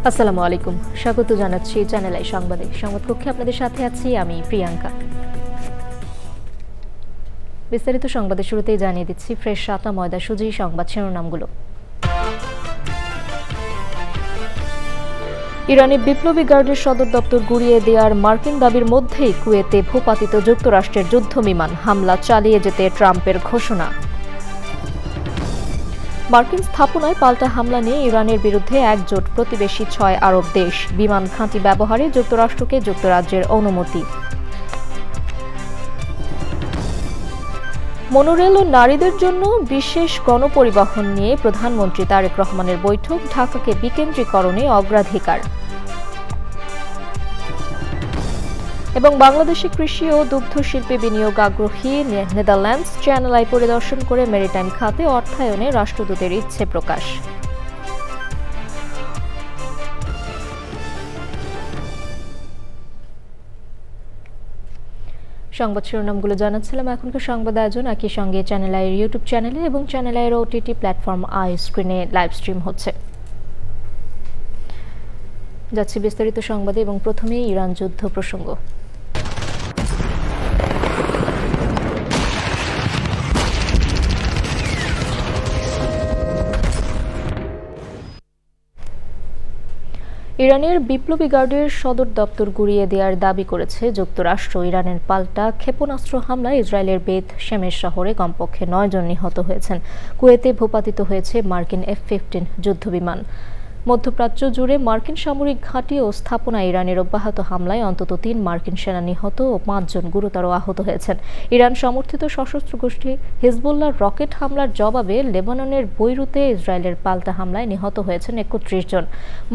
আসসালামু আলাইকুম, স্বাগত জানাচ্ছি চ্যানেল আই সংবাদে। সংবাদ কক্ষে আপনাদের সাথে আছি আমি প্রিয়াঙ্কা। বিস্তারিত সংবাদের শুরুতেই জানিয়ে দিচ্ছি ফ্রেশ আটা ময়দা সুজি সংবাদ শিরোনামগুলো। ইরানি বিপ্লবী গার্ডের সদর দপ্তর গুড়িয়ে দেওয়ার মার্কিন দাবির মধ্যেই কুয়েতে ভূপাতিত যুক্তরাষ্ট্রের যুদ্ধবিমান হামলা চালিয়ে যেতে ট্রাম্পের ঘোষণা। মার্কিন স্থাপনায় পাল্টা হামলা নিয়ে ইরানের বিরুদ্ধে একজোট প্রতিবেশী 6 আরব দেশ, বিমান ঘাঁটি ব্যবহারে যুক্তরাষ্ট্রকে যুক্তরাজ্যের অনুমতি। মনোরেল ও নারীদের জন্য বিশেষ গণপরিবহন নিয়ে প্রধানমন্ত্রী তারেক রহমানের বৈঠক, ঢাকাকে বিকেন্দ্রীকরণে অগ্রাধিকার। এবং বাংলাদেশে কৃষি ও দুগ্ধ শিল্পে বিনিয়োগ আগ্রহী নেদারল্যান্ডস, চ্যানেল আই পরিদর্শন করে মেরিটাইম খাতে অর্থায়নে রাষ্ট্রদূতের ইচ্ছে প্রকাশ। সংবাদ শিরোনামগুলো জানাচ্ছিলাম। এখনকার সংবাদ আয়োজন একই সঙ্গে চ্যানেল আইয়ের ইউটিউব চ্যানেলে এবং চ্যানেল আইয়ের ওটিটি প্ল্যাটফর্ম আই স্ক্রিনে লাইভ স্ট্রিম হচ্ছে। যাচ্ছি বিস্তারিত সংবাদে এবং প্রথমেই ইরান যুদ্ধ প্রসঙ্গ। ইরানের বিপ্লবী গার্ডের সদর দপ্তর গুড়িয়ে দেওয়ার দাবি করেছে যুক্তরাষ্ট্র। ইরানের পাল্টা ক্ষেপণাস্ত্র হামলায় ইসরায়েলের বেত শেমেশ শহরে কমপক্ষে 9 জন নিহত হয়েছেন। কুয়েতে ভূপাতিত হয়েছে মার্কিন F-15 যুদ্ধবিমান। মধ্যপ্রাচ্য জুড়ে মার্কিন সামরিক ঘাঁটি ও স্থাপনায় ইরানের অব্যাহত হামলায় অন্তত 3 মার্কিন সেনা নিহত ও 5 জন গুরুতর আহত হয়েছেন। ইরান সমর্থিত সশস্ত্র গোষ্ঠী হিজবুল্লাহর রকেট হামলার জবাবে লেবাননের বৈরুতে ইসরায়েলের পাল্টা হামলায় নিহত হয়েছেন 31 জন।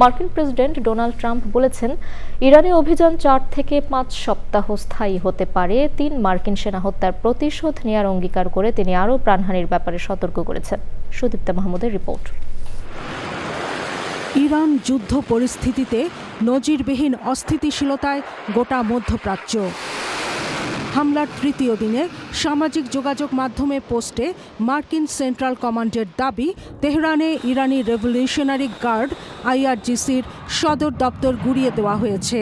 মার্কিন প্রেসিডেন্ট ডোনাল্ড ট্রাম্প বলেছেন, ইরানি অভিযান 4 থেকে 5 সপ্তাহ স্থায়ী হতে পারে। 3 মার্কিন সেনা হত্যার প্রতিশোধ নেওয়ার অঙ্গীকার করে তিনি আরও প্রাণহানির ব্যাপারে সতর্ক করেছেন। সুদীপ্তা মাহমুদের রিপোর্ট। ইরান যুদ্ধ পরিস্থিতিতে নজিরবিহীন অস্থিতিশীলতায় গোটা মধ্যপ্রাচ্য। হামলার তৃতীয় দিনে সামাজিক যোগাযোগ মাধ্যমে পোস্টে মার্কিন সেন্ট্রাল কমান্ডের দাবি, তেহরানে ইরানি রেভলিউশনারি গার্ড IRGCর সদর দপ্তর গুড়িয়ে দেওয়া হয়েছে।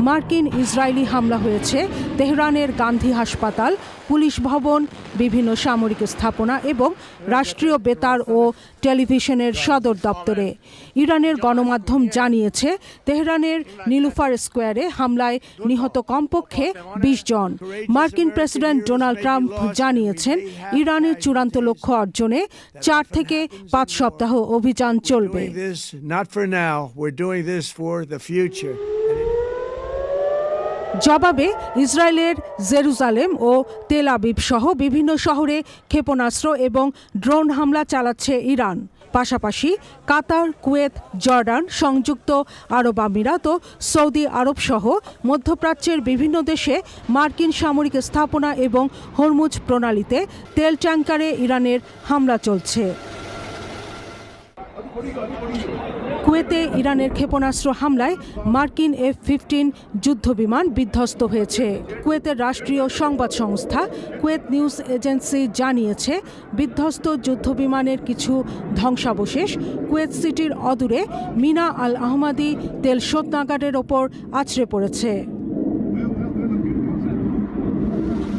মার্কিন ইসরায়েলি হামলা হয়েছে তেহরানের গান্ধী হাসপাতাল, পুলিশ ভবন, বিভিন্ন সামরিক স্থাপনা এবং রাষ্ট্রীয় বেতার ও টেলিভিশনের সদর দপ্তরে। ইরানের গণমাধ্যম জানিয়েছে, তেহরানের নীলুফার স্কোয়ারে হামলায় নিহত কমপক্ষে 20 জন। মার্কিন প্রেসিডেন্ট ডোনাল্ড ট্রাম্প জানিয়েছেন, ইরানের চূড়ান্ত লক্ষ্য অর্জনে 4 থেকে 5 সপ্তাহ অভিযান চলবে। জবাবে ইসরায়েলের জেরুজালেম ও তেল আবিব সহ বিভিন্ন শহরে ক্ষেপণাস্ত্র এবং ড্রোন হামলা চালাচ্ছে ইরান। পাশাপাশি কাতার, কুয়েত, জর্ডান, সংযুক্ত আরব আমিরাত ও সৌদি আরব সহ মধ্যপ্রাচ্যের বিভিন্ন দেশে মার্কিন সামরিক স্থাপনা এবং হরমুজ প্রণালীতে তেল ট্যাঙ্কারে ইরানের হামলা চলছে। কুয়েতে ইরানের ক্ষেপণাস্ত্র হামলায় মার্কিন F-15 যুদ্ধবিমান বিধ্বস্ত হয়েছে। কুয়েতের রাষ্ট্রীয় সংবাদ সংস্থা কুয়েত নিউজ এজেন্সি জানিয়েছে, বিধ্বস্ত যুদ্ধবিমানের কিছু ধ্বংসাবশেষ কুয়েত সিটির অদূরে মিনা আল আহমাদি তেল শোধনাগারের ওপর আছড়ে পড়েছে।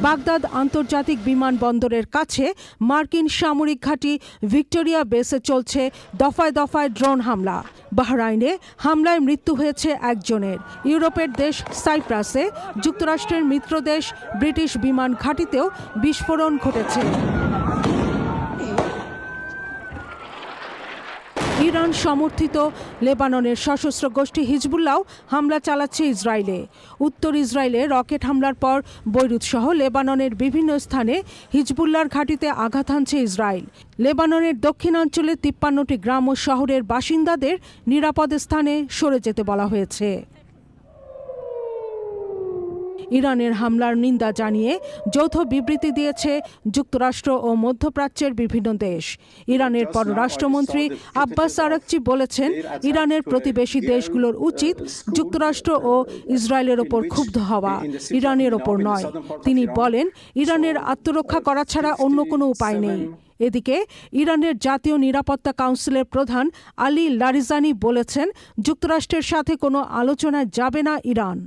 বাগদাদ আন্তর্জাতিক বিমানবন্দরের কাছে মার্কিন সামরিক ঘাঁটি ভিক্টোরিয়া বেসে চলছে দফায় দফায় ড্রোন হামলা। বাহরাইনে হামলায় মৃত্যু হয়েছে 1 জনের। ইউরোপের দেশ সাইপ্রাসে যুক্তরাষ্ট্রের মিত্রদেশ ব্রিটিশ বিমান ঘাঁটিতেও বিস্ফোরণ ঘটেছে। ইরান সমর্থিত লেবাননের সশস্ত্র গোষ্ঠী হিজবুল্লাহ হামলা চালাচ্ছে ইসরায়েলে। উত্তর ইসরায়েলে রকেট হামলার পর বৈরুত সহ লেবাননের বিভিন্ন স্থানে হিজবুল্লাহর ঘাঁটিতে আঘাত হানছে ইসরায়েল। লেবাননের দক্ষিণাঞ্চলে 53টি গ্রাম ও শহরের বাসিন্দাদের নিরাপদ স্থানে সরে যেতে বলা হয়েছে। ইরানের হামলার নিন্দা জানিয়ে যৌথ বিবৃতি দিয়েছে যুক্তরাষ্ট্র ও মধ্যপ্রাচ্যের বিভিন্ন দেশ। ইরানের পররাষ্ট্রমন্ত্রী আব্বাস আরাকচি বলেছেন, ইরানের প্রতিবেশী দেশগুলোর উচিত যুক্তরাষ্ট্র ও ইসরায়েলের ওপর ক্ষুব্ধ হওয়া, ইরানের ওপর নয়। তিনি বলেন, ইরানের আত্মরক্ষা করা ছাড়া অন্য কোনো উপায় নেই। এদিকে ইরানের জাতীয় নিরাপত্তা কাউন্সিলের প্রধান আলী লারিজানি বলেছেন, যুক্তরাষ্ট্রের সাথে কোনো আলোচনায় যাবে না ইরান।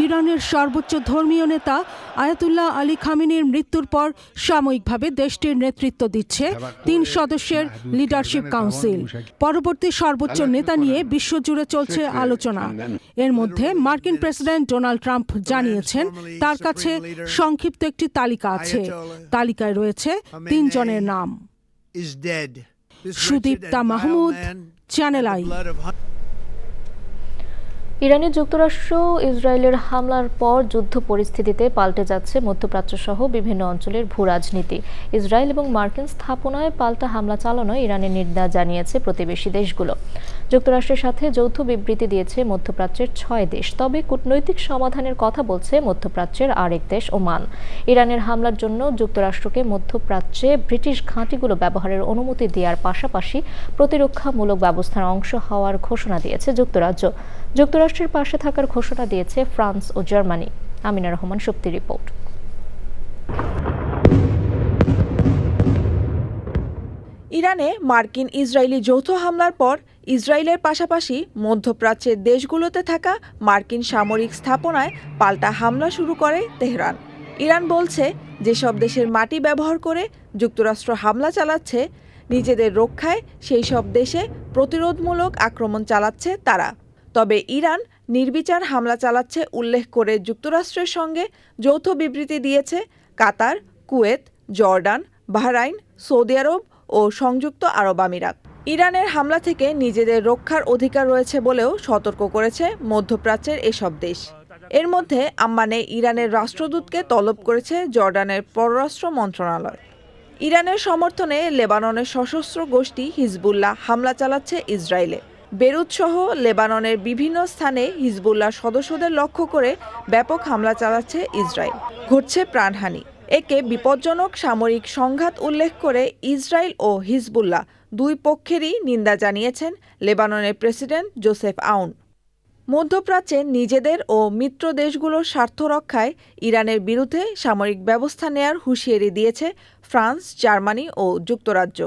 ইরানের সর্বোচ্চ ধর্মীয় নেতা আয়াতুল্লাহ আলী খামেনির মৃত্যুর পর সাময়িকভাবে দেশটির নেতৃত্ব দিচ্ছে 3 সদস্যের লিডারশিপ কাউন্সিল। পরবর্তী সর্বোচ্চ নেতা নিয়ে বিশ্বজুড়ে চলছে আলোচনা। এর মধ্যে মার্কিন প্রেসিডেন্ট ডোনাল্ড ট্রাম্প জানিয়েছেন, তার কাছে সংক্ষিপ্ত একটি তালিকা আছে। তালিকায় রয়েছে 3 জনের নাম। Sudipta Mahmud, channel I. ইরানে যুক্তরাষ্ট্র ইসরায়েলের হামলার পর যুদ্ধ পরিস্থিতিতে পাল্টে যাচ্ছে মধ্যপ্রাচ্য সহ বিভিন্ন অঞ্চলের ভূরাজনীতি। ইসরায়েল এবং মার্কিন স্থাপনায় পাল্টা হামলা চালানোয় ইরানের নিন্দা জানিয়েছে প্রতিবেশী দেশগুলো। যুক্তরাষ্ট্রের সাথে যৌথ বিবৃতি দিয়েছে মধ্যপ্রাচ্যের 6 দেশ। তবে কূটনৈতিক সমাধানের কথা বলছে মধ্যপ্রাচ্যের আরেক দেশ ওমান। ইরানের হামলার জন্য যুক্তরাষ্ট্রকে মধ্যপ্রাচ্যে ব্রিটিশ ঘাঁটিগুলো ব্যবহারের অনুমতি দেওয়ার পাশাপাশি প্রতিরক্ষামূলক ব্যবস্থার অংশ হওয়ার ঘোষণা দিয়েছে যুক্তরাজ্য। যুক্তরাষ্ট্রের পাশে থাকার ঘোষণা দিয়েছে ফ্রান্স ও জার্মানি। আমিনা রহমান সুপ্তি রিপোর্ট। ইরানে মার্কিন ইসরায়েলি যৌথ হামলার পর ইসরায়েলের পাশাপাশি মধ্যপ্রাচ্যের দেশগুলোতে থাকা মার্কিন সামরিক স্থাপনায় পাল্টা হামলা শুরু করে তেহরান। ইরান বলছে, যেসব দেশের মাটি ব্যবহার করে যুক্তরাষ্ট্র হামলা চালাচ্ছে, নিজেদের রক্ষায় সেই সব দেশে প্রতিরোধমূলক আক্রমণ চালাচ্ছে তারা। তবে ইরান নির্বিচার হামলা চালাচ্ছে উল্লেখ করে যুক্তরাষ্ট্রের সঙ্গে যৌথ বিবৃতি দিয়েছে কাতার, কুয়েত, জর্ডান, বাহরাইন, সৌদি আরব ও সংযুক্ত আরব আমিরাত। ইরানের হামলা থেকে নিজেদের রক্ষার অধিকার রয়েছে বলেও সতর্ক করেছে মধ্যপ্রাচ্যের এসব দেশ। এর মধ্যে আম্মানে ইরানের রাষ্ট্রদূতকে তলব করেছে জর্ডানের পররাষ্ট্র মন্ত্রণালয়। ইরানের সমর্থনে লেবাননের সশস্ত্র গোষ্ঠী হিজবুল্লাহ হামলা চালাচ্ছে ইসরায়েলে। বেরুত সহ লেবাননের বিভিন্ন স্থানে হিজবুল্লাহ সদস্যদের লক্ষ্য করে ব্যাপক হামলা চালাচ্ছে ইসরায়েল। ঘটছে প্রাণহানি। একে বিপজ্জনক সামরিক সংঘাত উল্লেখ করে ইসরায়েল ও হিজবুল্লাহ দুই পক্ষেরই নিন্দা জানিয়েছেন লেবাননের প্রেসিডেন্ট জোসেফ আউন। মধ্যপ্রাচ্যে নিজেদের ও মিত্র দেশগুলোর স্বার্থ রক্ষায় ইরানের বিরুদ্ধে সামরিক ব্যবস্থা নেয়ার হুঁশিয়ারি দিয়েছে ফ্রান্স, জার্মানি ও যুক্তরাজ্য।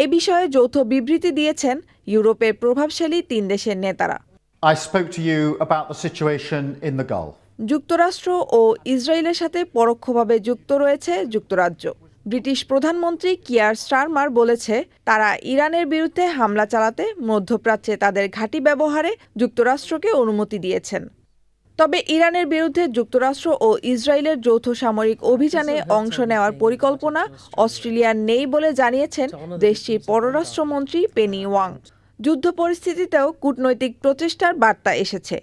এ বিষয়ে যৌথ বিবৃতি দিয়েছেন ইউরোপের প্রভাবশালী 3 দেশের নেতারা। I spoke to you about the situation in the Gulf. যুক্তরাষ্ট্র ও ইসরায়েলের সাথে পরোক্ষভাবে যুক্ত রয়েছে যুক্তরাজ্য। ব্রিটিশ প্রধানমন্ত্রী কিয়ার স্টারমার বলেছে, তারা ইরানের বিরুদ্ধে হামলা চালাতে মধ্যপ্রাচ্যে তাদের ঘাঁটি ব্যবহারে যুক্তরাষ্ট্রকে অনুমতি দিয়েছেন। তবে ইরানের বিরুদ্ধে যুক্তরাষ্ট্র ও ইসরায়েলের যৌথ সামরিক অভিযানে অংশ নেওয়ার পরিকল্পনা অস্ট্রেলিয়ার নেই বলে জানিয়েছেন দেশটির পররাষ্ট্রমন্ত্রী পেনি ওয়াং। যুদ্ধ পরিস্থিতিতেও কূটনৈতিক প্রচেষ্টার বার্তা এসেছে।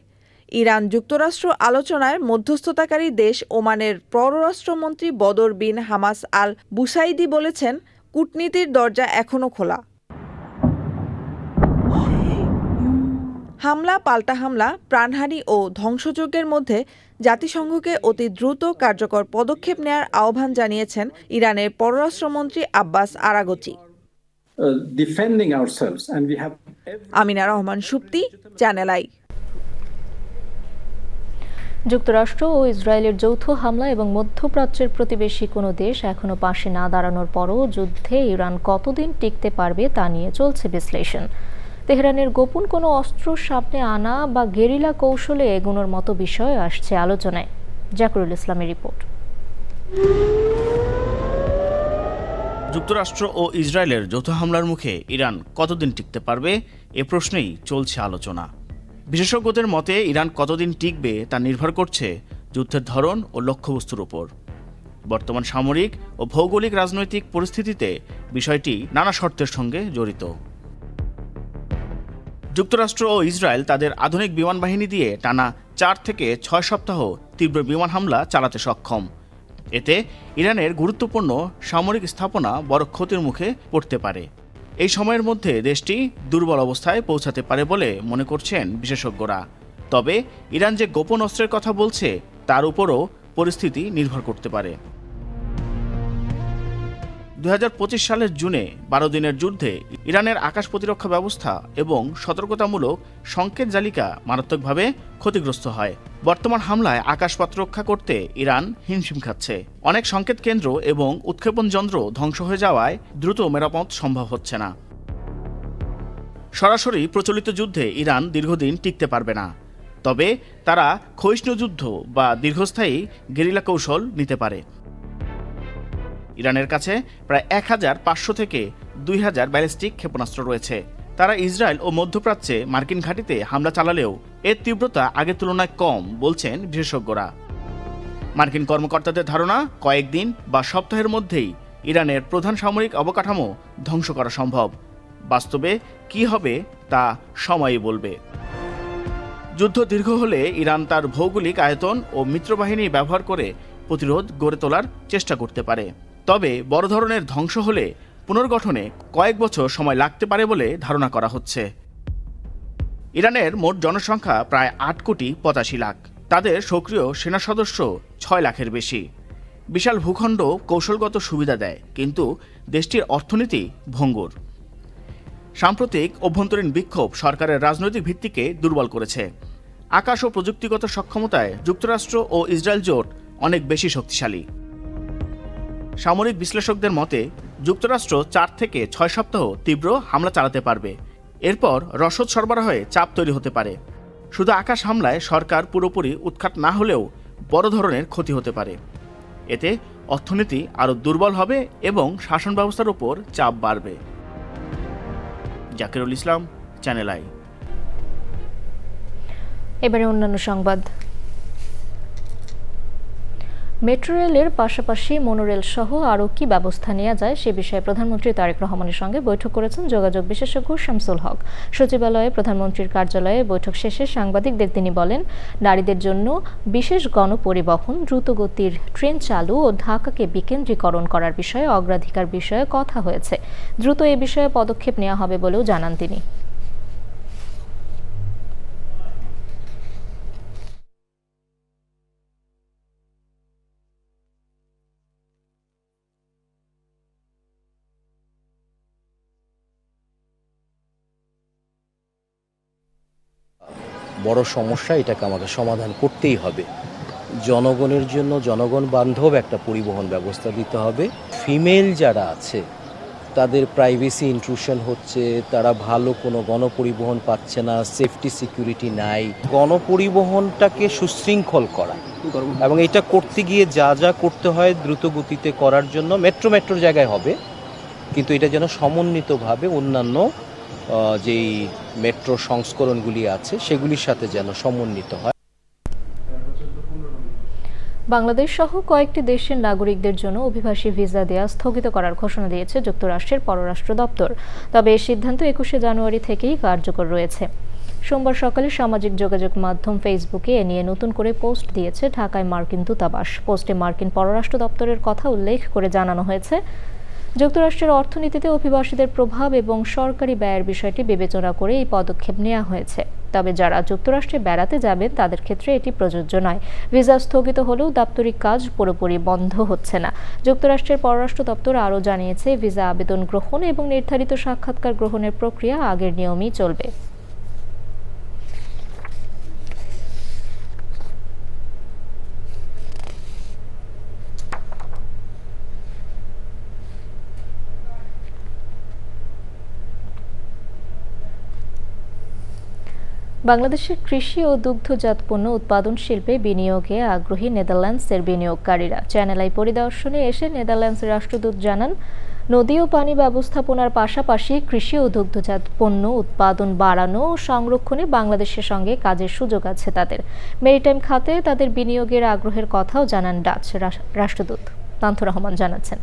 ইরান যুক্তরাষ্ট্র আলোচনায় মধ্যস্থতাকারী দেশ ওমানের পররাষ্ট্রমন্ত্রী বদর বিন হামাস আল বুসাইদি বলেছেন, কূটনীতির দরজা এখনও খোলা। হামলা, পাল্টা হামলা, প্রাণহানি ও ধ্বংসযজ্ঞের মধ্যে জাতিসংঘকে অতি দ্রুত কার্যকর পদক্ষেপ নেয়ার আহ্বান জানিয়েছেন ইরানের পররাষ্ট্রমন্ত্রী Abbas Araghchi. Amina Rahman Supti, channel I. যুক্তরাষ্ট্র ও ইসরায়েলের যৌথ হামলা এবং মধ্যপ্রাচ্যের প্রতিবেশী কোনো দেশ এখনও পাশে না দাঁড়ানোর পরও যুদ্ধে ইরান কতদিন টিকতে পারবে তা নিয়ে চলছে বিশ্লেষণ। তেহরানের গোপন কোনো অস্ত্র সামনে আনা বা গেরিলা কৌশলে এগোনোর মতো বিষয় আসছে আলোচনায়। জাকিরুল ইসলামের রিপোর্ট। যুক্তরাষ্ট্র ও ইসরায়েলের যৌথ হামলার মুখে ইরান কতদিন টিকতে পারবে, এ প্রশ্নেই চলছে আলোচনা। বিশেষজ্ঞদের মতে ইরান কতদিন টিকবে তা নির্ভর করছে যুদ্ধের ধরন ও লক্ষ্যবস্তুর উপর। বর্তমান সামরিক ও ভৌগোলিক রাজনৈতিক পরিস্থিতিতে বিষয়টি নানা শর্তের সঙ্গে জড়িত। যুক্তরাষ্ট্র ও ইসরায়েল তাদের আধুনিক বিমান বাহিনী দিয়ে টানা 4 থেকে 6 সপ্তাহ তীব্র বিমান হামলা চালাতে সক্ষম। এতে ইরানের গুরুত্বপূর্ণ সামরিক স্থাপনা বড় ক্ষতির মুখে পড়তে পারে। এই সময়ের মধ্যে দেশটি দুর্বল অবস্থায় পৌঁছাতে পারে বলে মনে করছেন বিশেষজ্ঞরা। তবে ইরান যে গোপন অস্ত্রের কথা বলছে তার উপরও পরিস্থিতি নির্ভর করতে পারে। 2025 সালের জুনে 12 দিনের যুদ্ধে ইরানের আকাশ প্রতিরক্ষা ব্যবস্থা এবং সতর্কতামূলক সংকেত জালিকা মারাত্মকভাবে ক্ষতিগ্রস্ত হয়। বর্তমান হামলায় আকাশ পথ রক্ষা করতে ইরান হিমশিম খাচ্ছে। অনেক সংকেত কেন্দ্র এবং উৎক্ষেপণ যন্ত্র ধ্বংস হয়ে যাওয়ায় দ্রুত মেরামত সম্ভব হচ্ছে না। সরাসরি প্রচলিত যুদ্ধে ইরান দীর্ঘদিন টিকতে পারবে না, তবে তারা ক্ষয়িষ্ণু যুদ্ধ বা দীর্ঘস্থায়ী গেরিলা কৌশল নিতে পারে। ইরানের কাছে প্রায় 1500 থেকে 2000 ব্যালিস্টিক ক্ষেপণাস্ত্র রয়েছে। তারা ইসরায়েল ও মধ্যপ্রাচ্যে মার্কিন ঘাঁটিতে হামলা চালালেও এর তীব্রতা আগের তুলনায় কম বলছেন বিশেষজ্ঞরা। মার্কিন কর্মকর্তাদের ধারণা কয়েকদিন বা সপ্তাহের মধ্যেই ইরানের প্রধান সামরিক অবকাঠামো ধ্বংস করা সম্ভব। বাস্তবে কি হবে তা সময়ই বলবে। যুদ্ধ দীর্ঘ হলে ইরান তার ভৌগোলিক আয়তন ও মিত্রবাহিনী ব্যবহার করে প্রতিরোধ গড়ে তোলার চেষ্টা করতে পারে। তবে বড় ধরনের ধ্বংস হলে পুনর্গঠনে কয়েক বছর সময় লাগতে পারে বলে ধারণা করা হচ্ছে। ইরানের মোট জনসংখ্যা প্রায় 8,85,00,000। তাদের সক্রিয় সেনা সদস্য 6 লাখের বেশি। বিশাল ভূখণ্ড কৌশলগত সুবিধা দেয়, কিন্তু দেশটির অর্থনীতি ভঙ্গুর। সাম্প্রতিক অভ্যন্তরীণ বিক্ষোভ সরকারের রাজনৈতিক ভিত্তিকে দুর্বল করেছে। আকাশ ও প্রযুক্তিগত সক্ষমতায় যুক্তরাষ্ট্র ও ইসরায়েল জোট অনেক বেশি শক্তিশালী। সামরিক বিশ্লেষকদের মতে যুক্তরাষ্ট্র 4 থেকে 6 সপ্তাহ তীব্র হামলা চালাতে পারবে। এরপর রসদ সরবরাহে চাপ তৈরি হতে পারে। শুধু আকাশ হামলায় সরকার পুরোপুরি উৎখাত না হলেও বড় ধরনের ক্ষতি হতে পারে। এতে অর্থনীতি আরও দুর্বল হবে এবং শাসন ব্যবস্থার উপর চাপ বাড়বে। জাকিরুল ইসলাম, চ্যানেল আই। এবারে অন্যান্য সংবাদ। মেট্রো রেলের পাশাপাশি মনোরেল সহ আরও কি ব্যবস্থা নেওয়া যায় সে বিষয়ে প্রধানমন্ত্রী তারেক রহমানের সঙ্গে বৈঠক করেছেন যোগাযোগ বিশেষজ্ঞ শামসুল হক। সচিবালয়ে প্রধানমন্ত্রীর কার্যালয়ে বৈঠক শেষে সাংবাদিকদের তিনি বলেন, নারীদের জন্য বিশেষ গণপরিবহন, দ্রুতগতির ট্রেন চালু ও ঢাকাকে বিকেন্দ্রীকরণ করার বিষয়ে অগ্রাধিকার বিষয়ে কথা হয়েছে। দ্রুত এ বিষয়ে পদক্ষেপ নেওয়া হবে বলেও জানান তিনি। বড় সমস্যা, এটাকে আমাদের সমাধান করতেই হবে। জনগণের জন্য জনগণ বান্ধব একটা পরিবহন ব্যবস্থা দিতে হবে। ফিমেল যারা আছে তাদের প্রাইভেসি ইন্ট্রুশন হচ্ছে, তারা ভালো কোনো গণপরিবহন পাচ্ছে না, সেফটি সিকিউরিটি নাই। গণপরিবহনটাকে সুশৃঙ্খল করা এবং এটা করতে গিয়ে যা যা করতে হয় দ্রুত গতিতে করার জন্য মেট্রোর জায়গায় হবে, কিন্তু এটা যেন সমন্বিতভাবে অন্যান্য যেই মেট্রো সংস্করণগুলি আছে সেগুলির সাথে যেন সমন্বিত হয়। বাংলাদেশ সহ কয়েকটি দেশের নাগরিকদের জন্য অভিবাসী ভিসা দেওয়া স্থগিত করার ঘোষণা দিয়েছে যুক্তরাষ্ট্রের পররাষ্ট্র দপ্তর। তবে এই সিদ্ধান্ত 21শে জানুয়ারি থেকেই কার্যকর রয়েছে। সোমবার সকালে সামাজিক যোগাযোগ মাধ্যম ফেসবুকে এ নিয়ে নতুন করে পোস্ট দিয়েছে ঢাকায় মার্কিন দূতাবাস। পোস্টে মার্কিন পররাষ্ট্র দপ্তরের কথা উল্লেখ করে জানানো হয়েছে, যুক্তরাষ্ট্রের অর্থনীতিতে অভিবাসীদের প্রভাব এবং সরকারি ব্যয়ের বিষয়টি বিবেচনা করে এই পদক্ষেপ নেওয়া হয়েছে। তবে যারা যুক্তরাষ্ট্রে বেড়াতে যাবেন তাদের ক্ষেত্রে এটি প্রযোজ্য নয়। ভিসা স্থগিত হলেও দাপ্তরিক কাজ পুরোপুরি বন্ধ হচ্ছে না। যুক্তরাষ্ট্রের পররাষ্ট্র দপ্তর আরও জানিয়েছে, ভিসা আবেদন গ্রহণ এবং নির্ধারিত সাক্ষাৎকার গ্রহণের প্রক্রিয়া আগের নিয়মেই চলবে। বাংলাদেশের কৃষি ও দুগ্ধজাত পণ্য উৎপাদন শিল্পে বিনিয়োগে আগ্রহী নেদারল্যান্ডসের বিনিয়োগকারীরা। চ্যানেল আই পরিদর্শনে এসে নেদারল্যান্ডসের রাষ্ট্রদূত জানান, নদী ও পানি ব্যবস্থাপনার পাশাপাশি কৃষি ও দুগ্ধজাত পণ্য উৎপাদন বাড়ানো ও সংরক্ষণে বাংলাদেশের সঙ্গে কাজের সুযোগ আছে তাদের। মেরিটাইম খাতে তাদের বিনিয়োগের আগ্রহের কথাও জানান ডাচ রাষ্ট্রদূত। পান্থ রহমান জানাচ্ছেন।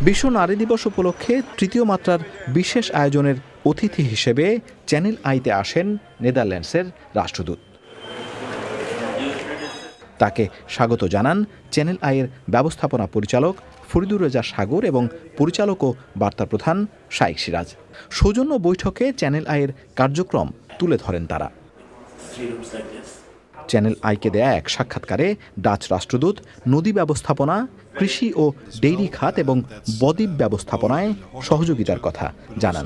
বিশ্ব নারী দিবস উপলক্ষে তৃতীয় মাত্রার বিশেষ আয়োজনের অতিথি হিসেবে চ্যানেল আইতে আসেন নেদারল্যান্ডসের রাষ্ট্রদূত। তাকে স্বাগত জানান চ্যানেল আইয়ের ব্যবস্থাপনা পরিচালক ফরিদুর রেজা সাগর এবং পরিচালক ও বার্তা প্রধান শাইখ সিরাজ। সৌজন্য বৈঠকে চ্যানেল আইয়ের কার্যক্রম তুলে ধরেন তারা। চ্যানেল আইকে দেয়া এক সাক্ষাৎকারে ডাচ রাষ্ট্রদূত নদী ব্যবস্থাপনা, কৃষি ও ডেইরি খাত এবং বদ্বীপ ব্যবস্থাপনায় সহযোগিতার কথা জানান।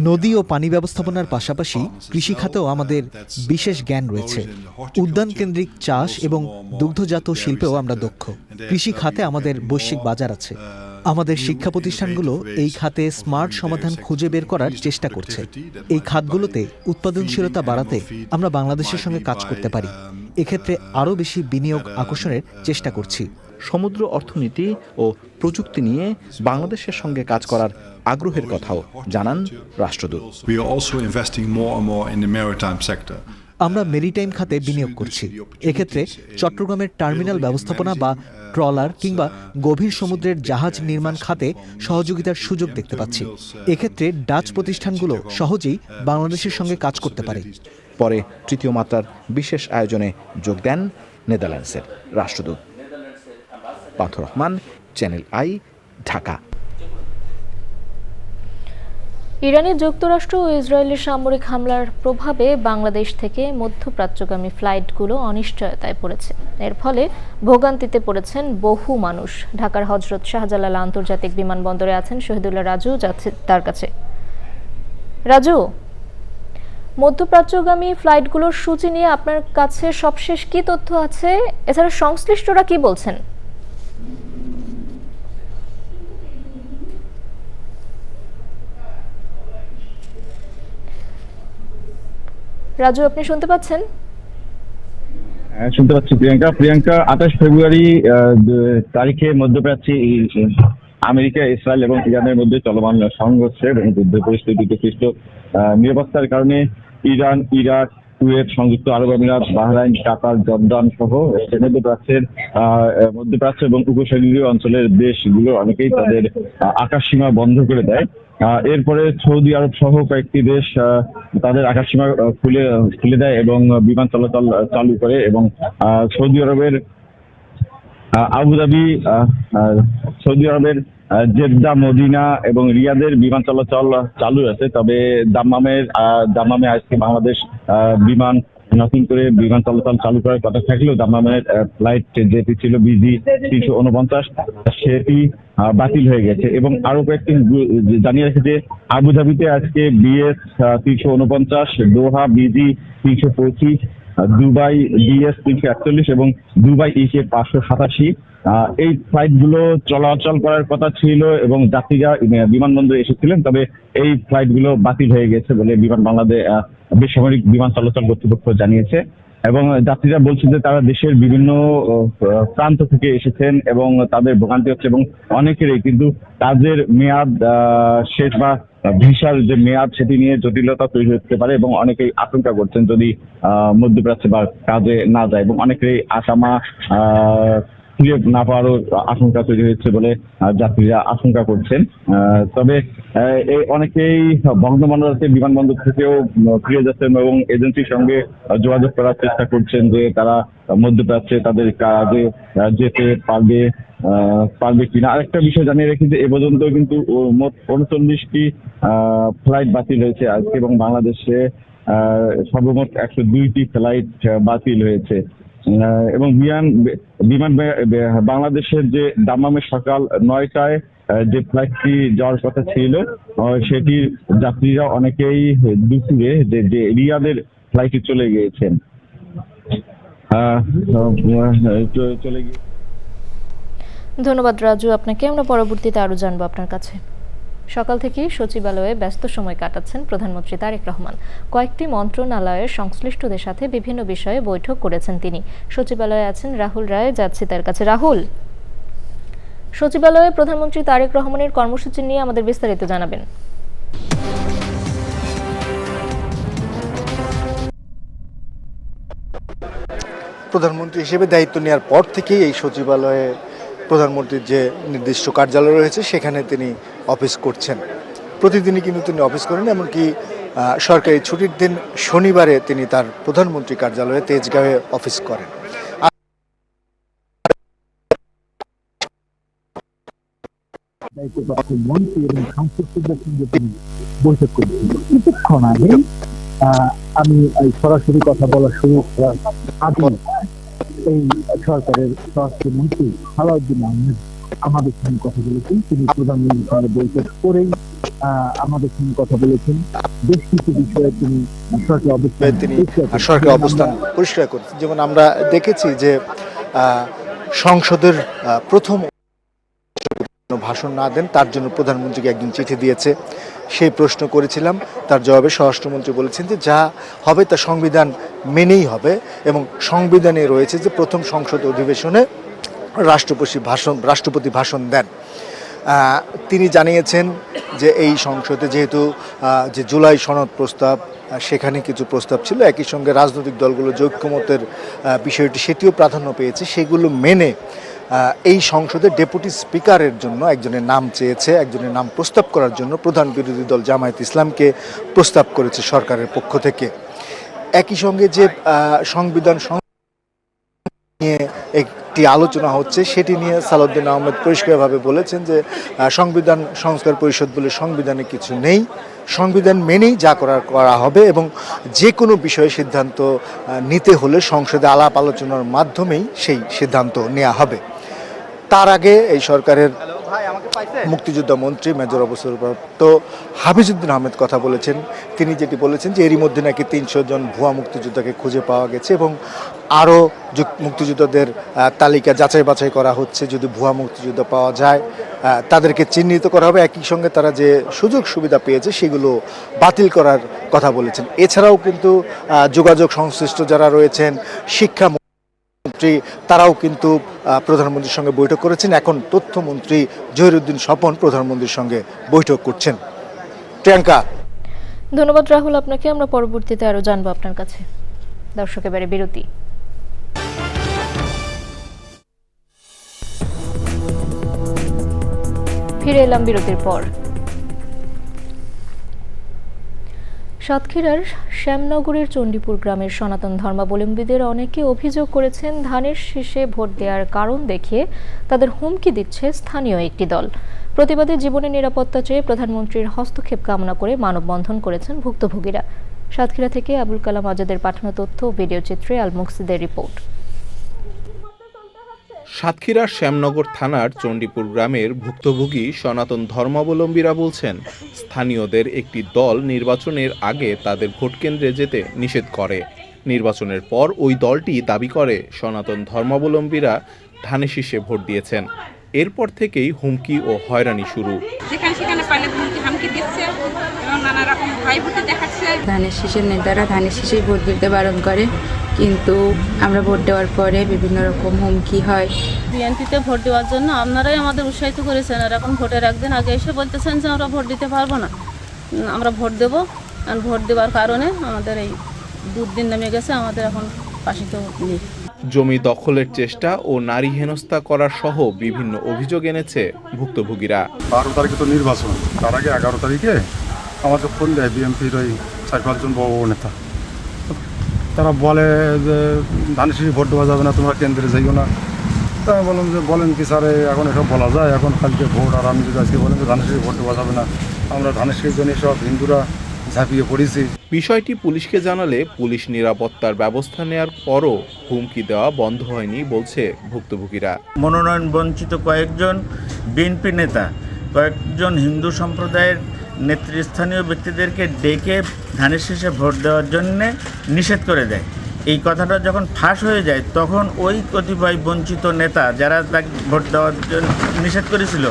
নদী ও পানি ব্যবস্থাপনার পাশাপাশি কৃষি খাতেও আমাদের বিশেষ জ্ঞান রয়েছে। উদ্যান কেন্দ্রিক চাষ এবং দুগ্ধজাত শিল্পেও আমরা দক্ষ। কৃষি খাতে আমাদের বৈশ্বিক বাজার আছে। আমাদের শিক্ষা প্রতিষ্ঠানগুলো এই খাতে স্মার্ট সমাধান খুঁজে বের করার চেষ্টা করছে। এই খাতগুলোতে উৎপাদনশীলতা বাড়াতে আমরা বাংলাদেশের সঙ্গে কাজ করতে পারি। এক্ষেত্রে আরও বেশি বিনিয়োগ আকর্ষণের চেষ্টা করছি। সমুদ্র অর্থনীতি ও প্রযুক্তি নিয়ে বাংলাদেশের সঙ্গে কাজ করার আগ্রহের কথাও জানান রাষ্ট্রদূত। আমরা মেরিটাইম খাতে বিনিয়োগ করছি। এক্ষেত্রে চট্টগ্রামের টার্মিনাল ব্যবস্থাপনা বা ট্রলার কিংবা গভীর সমুদ্রের জাহাজ নির্মাণ খাতে সহযোগিতার সুযোগ দেখতে পাচ্ছি। এক্ষেত্রে ডাচ প্রতিষ্ঠানগুলো সহজেই বাংলাদেশের সঙ্গে কাজ করতে পারে। পরে তৃতীয় মাত্রার বিশেষ আয়োজনে যোগ দেন নেদারল্যান্ডসের রাষ্ট্রদূত। পান্থ রহমান, চ্যানেল আই, ঢাকা। ইরানে যুক্তরাষ্ট্র ও ইসরায়েলের সামরিক হামলার প্রভাবে বাংলাদেশ থেকে মধ্যপ্রাচ্যগামী ফ্লাইটগুলো অনিশ্চয়তায় পড়েছে। এর ফলে ভোগান্তিতে পড়েছেন বহু মানুষ। ঢাকার হজরত শাহজালাল আন্তর্জাতিক বিমানবন্দরে আছেন শহীদুল্লাহ রাজু, যাচ্ছে তার কাছে। রাজু, মধ্যপ্রাচ্যগামী ফ্লাইটগুলোর সূচি নিয়ে আপনার কাছে সবশেষ কি তথ্য আছে? এছাড়া সংশ্লিষ্টরা কি বলছেন? রাজু, আপনি শুনতে পাচ্ছেন? শুনতে পাচ্ছি প্রিয়াঙ্কা। 28 ফেব্রুয়ারি তারিখে মধ্যপ্রাচ্যে আমেরিকা, ইসরায়েল এবং ইরানের মধ্যে চলমান সংঘর্ষে এবং যুদ্ধ পরিস্থিতিতে সৃষ্ট নিরাপত্তার কারণে ইরান, ইরাক, কুয়েত, সংযুক্ত আরব আমিরাত, বাহরাইন, কাতার, জর্দান সহ মধ্যপ্রাচ্য এবং উপসাগরীয় অঞ্চলের দেশগুলো অনেকেই তাদের আকাশসীমা বন্ধ করে দেয়। এরপরে সৌদি আরব সহ কয়েকটি দেশ তাদের আকাশসীমা খুলে দেয় এবং বিমান চলাচল চালু করে এবং সৌদি আরবের আবুধাবি, সৌদি আরবের জেদ্দা, মদিনা এবং রিয়াদের বিমান চলাচল চালু আছে। তবে দাম্মামে আজকে বাংলাদেশ বিমান নতুন করে বিমান চলাচল চালু করার কথা থাকলেও দাম্মামের ফ্লাইট যেটি ছিল BG 349 সেটি বাতিল হয়ে গেছে। এবং আরো কয়েকটি জানিয়ে রেখে যে আবুধাবিতে আজকে BS 349, দোহা BG 325, দুবাই BS 341 এবং দুবাই EK 587 এই ফ্লাইটগুলো চলাচল করার কথা ছিল এবং যাত্রীরা বিমানবন্দরে এসেছিলেন। তবে এই ফ্লাইটগুলো বাতিল হয়ে গেছে বলে বিমান বাংলাদেশ বেসামরিক বিমান চলাচল কর্তৃপক্ষ জানিয়েছে। এবং যাত্রীরা বলছেন যে তারা দেশের বিভিন্ন প্রান্ত থেকে এসেছেন এবং তাদের ভোগান্তি হচ্ছে এবং অনেকেরই কিন্তু কাজের মেয়াদ শেষ বা ভিসার যে মেয়াদ সেটি নিয়ে জটিলতা তৈরি হতে পারে এবং অনেকেই আশঙ্কা করছেন যদি মধ্যপ্রাচ্যে বা কাজে না যায় এবং অনেকেরই আসামা ফিরে না পাওয়ারও আশঙ্কা তৈরি হয়েছে বলে যাত্রীরা আশঙ্কা করছেন। তবে অনেকেই বঙ্গবন্ধু বিমানবন্দর থেকেও ফিরে যাচ্ছেন এবং এজেন্সির সঙ্গে যোগাযোগ করার চেষ্টা করছেন যে তারা মধ্যপ্রাচ্যে তাদের কাজে যেতে পারবে কিনা। আরেকটা বিষয় জানিয়ে রেখি যে এ পর্যন্ত কিন্তু মোট 39টি ফ্লাইট বাতিল হয়েছে আজকে এবং বাংলাদেশে সর্বমোট 102টি ফ্লাইট বাতিল হয়েছে। এবং বিমান বাংলাদেশের যে দাম্মামে সকাল 9টায় যে ফ্লাইটটি যাওয়ার কথা ছিল সেটির যাত্রীরা অনেকেই দুপুরে যে রিয়াদের ফ্লাইটে চলে গিয়েছেন। ধন্যবাদ রাজু আপনাকে। আমরা পরবর্তীতে আরো জানবো আপনার কাছে। সকাল থেকেই সচিবালয়ে ব্যস্ত সময় কাটাচ্ছেন প্রধানমন্ত্রী তারেক রহমান। কয়েকটি মন্ত্রণালয়ের সংশ্লিষ্টদের সাথে বিভিন্ন বিষয়ে বৈঠক করেছেন তিনি। সচিবালয়ে আছেন রাহুল রায়, যাচ্ছি তার কাছে। রাহুল, সচিবালয়ে প্রধানমন্ত্রী তারেক রহমানের কর্মসূচি নিয়ে আমাদের বিস্তারিত জানাবেন। প্রধানমন্ত্রী হিসেবে দায়িত্ব নেওয়ার পর থেকেই এই সচিবালয়ে প্রধানমন্ত্রীর যে নির্দিষ্ট কার্যালয় রয়েছে সেখানে তিনি অফিস করছেন। প্রতিদিনই কিন্তু তিনি অফিস করেন, এমনকি সরকারি ছুটির দিন শনিবারে তিনি তার প্রধানমন্ত্রী কার্যালয়ে তেজগাঁওয়ে অফিস করেন। মন্ত্রী এবং সাংসদদের সঙ্গে তিনি বৈঠক করেছেন। কিছুক্ষণ আগে আমি সরাসরি কথা বলার সুযোগ আগে এই সরকারের স্বরাষ্ট্রমন্ত্রী সালাউদ্দিন আহমেদ আমাদের সঙ্গে কথা বলেছেন। তিনি প্রধানমন্ত্রীর সঙ্গে বৈঠক করেই আমাদের সঙ্গে কথা বলেছেন। বেশ কিছু বিষয়ে তিনি সরকার অবস্থান পরিষ্কার করেছেন। যেমন আমরা দেখেছি যে সংসদের প্রথম ভাষণ না দেন তার জন্য প্রধানমন্ত্রীকে একদিন চিঠি দিয়েছে, সেই প্রশ্ন করেছিলাম। তার জবাবে স্বরাষ্ট্রমন্ত্রী বলেছেন যে যা হবে তা সংবিধান মেনেই হবে, এবং সংবিধানে রয়েছে যে প্রথম সংসদ অধিবেশনে রাষ্ট্রপতি ভাষণ দেন। তিনি জানিয়েছেন যে এই সংসদে যেহেতু যে জুলাই সনদ প্রস্তাব সেখানে কিছু প্রস্তাব ছিল, একই সঙ্গে রাজনৈতিক দলগুলো ঐক্যমতের বিষয়টি সেটিও প্রাধান্য পেয়েছে, সেগুলো মেনে এই সংসদে ডেপুটি স্পিকারের জন্য একজনের নাম চেয়েছে, একজনের নাম প্রস্তাব করার জন্য প্রধান বিরোধী দল জামায়াত ইসলামকে প্রস্তাব করেছে সরকারের পক্ষ থেকে। একই সঙ্গে যে সংবিধান নিয়ে একটি আলোচনা হচ্ছে সেটি নিয়ে সালাউদ্দিন আহমেদ পরিষ্কারভাবে বলেছেন যে সংবিধান সংস্কার পরিষদ বলে সংবিধানে কিছু নেই, সংবিধান মেনেই যা করা হবে, এবং যে কোনো বিষয়ে সিদ্ধান্ত নিতে হলে সংসদে আলাপ আলোচনার মাধ্যমেই সেই সিদ্ধান্ত নেওয়া হবে। তার আগে এই সরকারের মুক্তিযোদ্ধা মন্ত্রী মেজর অবসরপ্রাপ্ত হাফিজউদ্দিন আহমেদ কথা বলেছেন। তিনি যেটি বলেছেন যে এরই মধ্যে নাকি 300 জন ভুয়া মুক্তিযোদ্ধাকে খুঁজে পাওয়া গেছে, এবং আরও মুক্তিযোদ্ধাদের তালিকা যাচাই বাছাই করা হচ্ছে। যদি ভুয়া মুক্তিযোদ্ধা পাওয়া যায় তাদেরকে চিহ্নিত করা হবে। একই সঙ্গে তারা যে সুযোগ সুবিধা পেয়েছে সেগুলো বাতিল করার কথা বলেছেন। এছাড়াও কিন্তু যোগাযোগ সংশ্লিষ্ট যারা রয়েছেন, শিক্ষা মন্ত্রী, তারাও কিন্তু প্রধানমন্ত্রীর সঙ্গে বৈঠক করেছেন। এখন তথ্যমন্ত্রী জহিরুদ্দিন স্বপন প্রধানমন্ত্রীর সঙ্গে বৈঠক করছেন। প্রিয়াঙ্কা, ধন্যবাদ রাহুল আপনাকে। আমরা পরবর্তীতে আরো জানবো আপনার কাছে। দর্শক, এবারে বিরতি। ফিরে এলাম বিরতির পর। সাতক্ষীরার শ্যামনগরের চণ্ডীপুর গ্রামের সনাতন ধর্মাবলম্বীদের অনেকে অভিযোগ করেছেন ধানের শীষে ভোট দেওয়ার কারণ দেখিয়ে তাদের হুমকি দিচ্ছে স্থানীয় একটি দল। প্রতিবাদে জীবনের নিরাপত্তা চেয়ে প্রধানমন্ত্রীর হস্তক্ষেপ কামনা করে মানববন্ধন করেছেন ভুক্তভোগীরা। সাতক্ষীরা থেকে আবুল কালাম আজাদের পাঠানো তথ্য ও ভিডিও চিত্রে আল মুকসিদের রিপোর্ট। সাতক্ষীরার শ্যামনগর থানার চণ্ডীপুর গ্রামের ভুক্তভোগী সনাতন ধর্মাবলম্বীরা বলছেন স্থানীয়দের একটি দল নির্বাচনের আগে তাদের ভোটকেন্দ্রে যেতে নিষেধ করে। নির্বাচনের পর ওই দলটি দাবি করে সনাতন ধর্মাবলম্বীরা ধানের শীষে ভোট দিয়েছেন। এরপর থেকেই হুমকি ও হয়রানি শুরু। ধানের শীষের নেতারা ধানের শীষেই ভোট দিতে বারণ করে, কিন্তু আমরা ভোট দেওয়ার পরে বিভিন্ন রকম হুমকি হয়। বিএনপিতে ভোট দেওয়ার জন্য আপনারাই আমাদের উৎসাহিত করেছেন, আর এখন ভোটের একদিন আগে এসে বলতেছেন যে আমরা ভোট দিতে পারবো না, আমরা ভোট দেবো। আর ভোট দেওয়ার কারণে আমাদের এই দুর্দিন নেমে গেছে, আমাদের এখন পাশে তো নেই। জমি দখলের চেষ্টা ও নারী হেনস্থা করার সহ বিভিন্ন অভিযোগ এনেছে ভুক্তভোগীরা। 12 তারিখে তো নির্বাচন, তার আগে 11 তারিখে আমাদের ফোন দেয় বিএনপির ওই 4-5 জন বড় নেতা। তারা বলে যে ধানের শীষে ভোট দেওয়া যাবে না, তোমরা কেন্দ্রে যাইও না। তা আমি বললাম যে বলেন কি স্যার, এখন এসব বলা যায়? এখন কালকে ভোট, আর আমি যদি আজকে বলেন যে ধানের শীষে ভোট দেওয়া যাবে না, আমরা ধানের শীষের জন্য সব হিন্দুরা ঝাঁপিয়ে পড়েছি। বিষয়টি পুলিশকে জানালে পুলিশ নিরাপত্তার ব্যবস্থা নেওয়ার পরও হুমকি দেওয়া বন্ধ হয়নি বলছে ভুক্তভোগীরা। মনোনয়ন বঞ্চিত কয়েকজন বিএনপি নেতা কয়েকজন হিন্দু সম্প্রদায়ের নেতৃস্থানীয় ব্যক্তিদেরকে ডেকে ধানের শীষে ভোট দেওয়ার জন্যে নিষেধ করে দেয়। এই কথাটা যখন ফাঁস হয়ে যায় তখন ওই কতিপয় বঞ্চিত নেতা যারা তাকে ভোট দেওয়ার জন্য নিষেধ করেছিল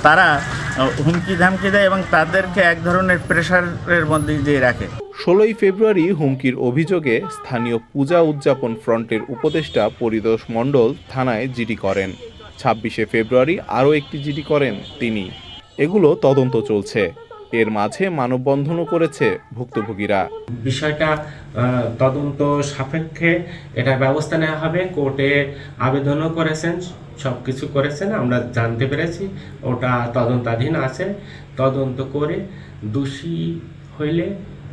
তারা হুমকি ধামকি দেয় এবং তাদেরকে এক ধরনের প্রেশারের মধ্যে দিয়ে রাখে। 16 ফেব্রুয়ারি হুমকির অভিযোগে স্থানীয় পূজা উদযাপন ফ্রন্টের উপদেষ্টা পরিতোষ মণ্ডল থানায় জিডি করেন। 26 ফেব্রুয়ারি আরও একটি জিডি করেন তিনি। এগুলো তদন্ত চলছে। এর মাঝে মানববন্ধনও করেছে ভুক্তভোগীরা। বিষয়টা তদন্ত সাপেক্ষে এটা ব্যবস্থা নেওয়া হবে। কোর্টে আবেদনও করেছেন, সব কিছু করেছেন, আমরা জানতে পেরেছি। ওটা তদন্তাধীন আছে। তদন্ত করে দোষী হইলে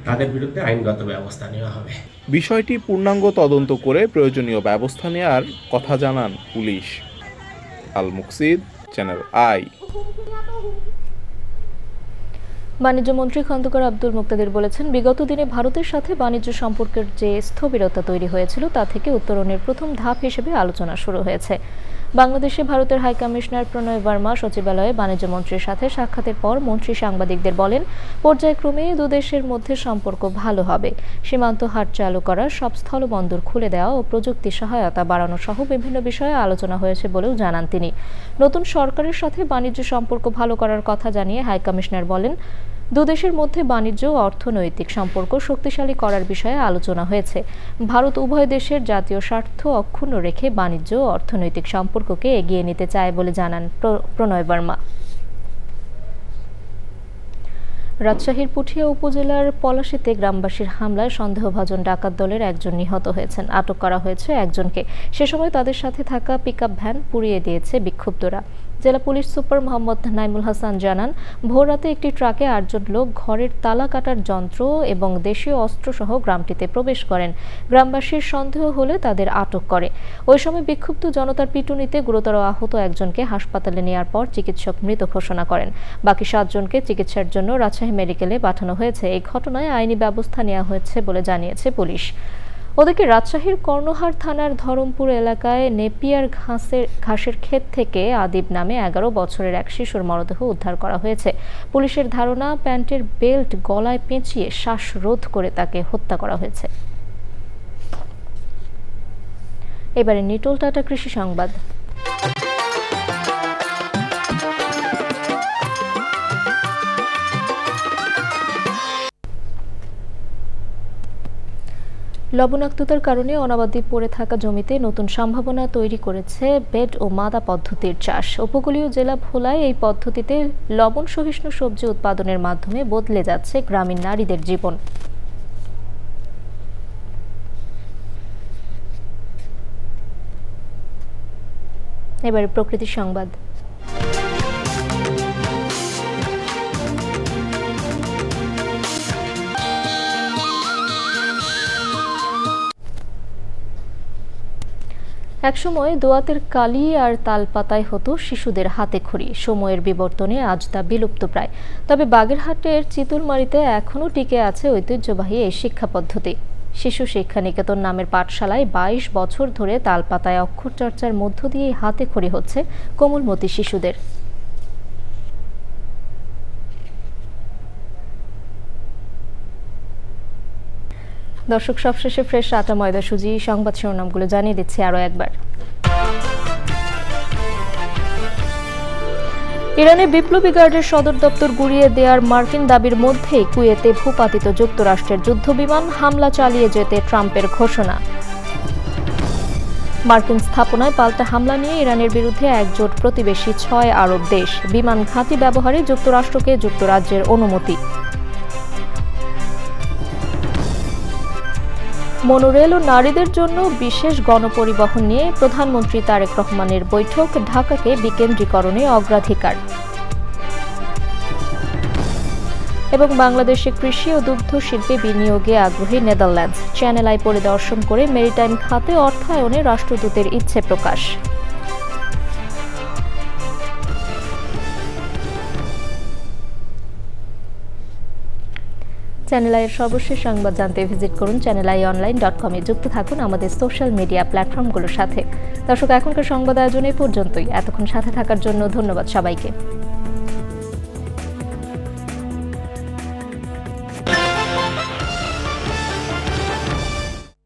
তাদের বিরুদ্ধে আইনগত ব্যবস্থা নেওয়া হবে। বিষয়টি পূর্ণাঙ্গ তদন্ত করে প্রয়োজনীয় ব্যবস্থা নেওয়ার কথা জানান পুলিশ। Al মুকসিদ, channel I. বাণিজ্য মন্ত্রী খন্দকার আব্দুল মুক্তাদির বলেছেন, বিগত দিনে ভারতের সাথে বাণিজ্য সম্পর্কের যে স্থবিরতা তৈরি হয়েছিল তা থেকে উত্তরণের প্রথম ধাপ হিসেবে আলোচনা শুরু হয়েছে। বাংলাদেশে ভারতের হাই কমিশনার প্রণয় বর্মা সচিবালয়ে বাণিজ্য মন্ত্রীর সাথে সাক্ষাতের পর মন্ত্রী সাংবাদিকদের বলেন, পর্যায়ক্রমে দুদেশের মধ্যে সম্পর্ক ভালো হবে। সীমান্ত হাট চালু করা, সব স্থলবন্দর খুলে দেওয়া ও প্রযুক্তি সহায়তা বাড়ানো সহ বিভিন্ন বিষয়ে আলোচনা হয়েছে বলেও জানান তিনি। নতুন সরকারের সাথে বাণিজ্য সম্পর্ক ভালো করার কথা জানিয়ে হাই কমিশনার বলেন, দুদেশের মধ্যে বাণিজ্য ও অর্থনৈতিক সম্পর্ক শক্তিশালী করার বিষয়ে আলোচনা হয়েছে। ভারত উভয় দেশের জাতীয় স্বার্থ অক্ষুণ্ণ রেখে বাণিজ্য ও অর্থনৈতিক সম্পর্ককে এগিয়ে নিতে চায় বলে জানান প্রণয় বর্মা। রাজশাহীর পুঠিয়া উপজেলার পলাশীতে গ্রামবাসীর হামলায় সন্দেহভাজন ডাকাত দলের একজন নিহত হয়েছেন। আটক করা হয়েছে একজনকে। সে সময় তাদের সাথে থাকা পিকআপ ভ্যান পুড়িয়ে দিয়েছে বিক্ষুব্ধরা। জেলা পুলিশ সুপার মোহাম্মদ নাইমুল হাসান জানান, ভোররাতে একটি ট্রাকে ৮ জন লোক ঘরের তালা কাটার যন্ত্র এবং দেশীয় অস্ত্রসহ গ্রামটিতে প্রবেশ করেন। গ্রামবাসীর সন্দেহ হলে তাদের আটক করে। ওই সময় বিক্ষুব্ধ জনতার পিটুনিতে গুরুতর আহত একজনকে হাসপাতালে নেওয়ার পর চিকিৎসক মৃত ঘোষণা করেন। বাকি 7 জনকে চিকিৎসার জন্য রাজশাহী মেডিকেলে পাঠানো হয়েছে। এই ঘটনায় আইনি ব্যবস্থা নেওয়া হয়েছে বলে জানিয়েছে পুলিশ। ওদিকে রাজশাহীর কর্ণহার থানার ধরমপুর এলাকায় নেপিয়ার ঘাসের ক্ষেত থেকে আদিব নামে 11 বছরের এক শিশুর মরদেহ উদ্ধার করা হয়েছে। পুলিশের ধারণা, প্যান্টের বেল্ট গলায় পেঁচিয়ে শ্বাসরোধ করে তাকে হত্যা করা হয়েছে। এবারে নিটোল টাটা কৃষি সংবাদ। লবণাক্ততার কারণে অনাবাদি পড়ে থাকা জমিতে নতুন সম্ভাবনা তৈরি করেছে বেড ও মাদা পদ্ধতির চাষ। উপকূলীয় জেলা ভোলায় এই পদ্ধতিতে লবণ সহিষ্ণু সবজি উৎপাদনের মাধ্যমে বদলে যাচ্ছে গ্রামীণ নারীদের জীবন। এবারে প্রকৃতির সংবাদ। একসময় দোয়াতের কালি আর তালপাতায় হতো শিশুদের হাতে খড়ি। সময়ের বিবর্তনে আজ তা বিলুপ্ত প্রায়। তবে বাগেরহাটের চিতুলমারীতে এখনও টিকে আছে ঐতিহ্যবাহী এই শিক্ষা পদ্ধতি। শিশু শিক্ষা নিকেতন নামের পাঠশালায় 22 বছর ধরে তালপাতায় অক্ষর চর্চার মধ্য দিয়ে হাতে খড়ি হচ্ছে কোমলমতি শিশুদের। দর্শক, সবশেষে ফ্রেশ আটা ময়দা সুজি সংবাদ শিরোনামগুলো জানিয়ে দিচ্ছি আরও একবার। ইরানে বিপ্লবী গার্ডের সদর দপ্তর গুড়িয়ে দেওয়ার মার্কিন দাবির মধ্যেই কুয়েতে ভূপাতিত যুক্তরাষ্ট্রের যুদ্ধবিমান হামলা চালিয়ে যেতে ট্রাম্পের ঘোষণা। মার্কিন স্থাপনায় পাল্টা হামলা নিয়ে ইরানের বিরুদ্ধে একজোট প্রতিবেশী 6 আরব দেশ। বিমান ঘাঁটি ব্যবহারে যুক্তরাষ্ট্রকে যুক্তরাজ্যের অনুমতি। মনোরেল ও নারীদের জন্য বিশেষ গণপরিবহন নিয়ে প্রধানমন্ত্রী তারেক রহমানের বৈঠক। ঢাকাকে বিকেন্দ্রীকরণে অগ্রাধিকার। এবং বাংলাদেশে কৃষি ও দুগ্ধ শিল্পে বিনিয়োগে আগ্রহী নেদারল্যান্ডস। চ্যানেল আই পরিদর্শন করে মেরিটাইম খাতে অর্থায়নে রাষ্ট্রদূতের ইচ্ছে প্রকাশ। চ্যানেল আইয়ের সর্বশেষ সংবাদ জানতে ভিজিট করুন channelionline.com-এ। যুক্ত থাকুন আমাদের সোশ্যাল মিডিয়া প্ল্যাটফর্মগুলোর সাথে। দর্শক, এখনকার সংবাদ আয়োজন এই পর্যন্তই। এতক্ষণ সাথে থাকার জন্য ধন্যবাদ সবাইকে।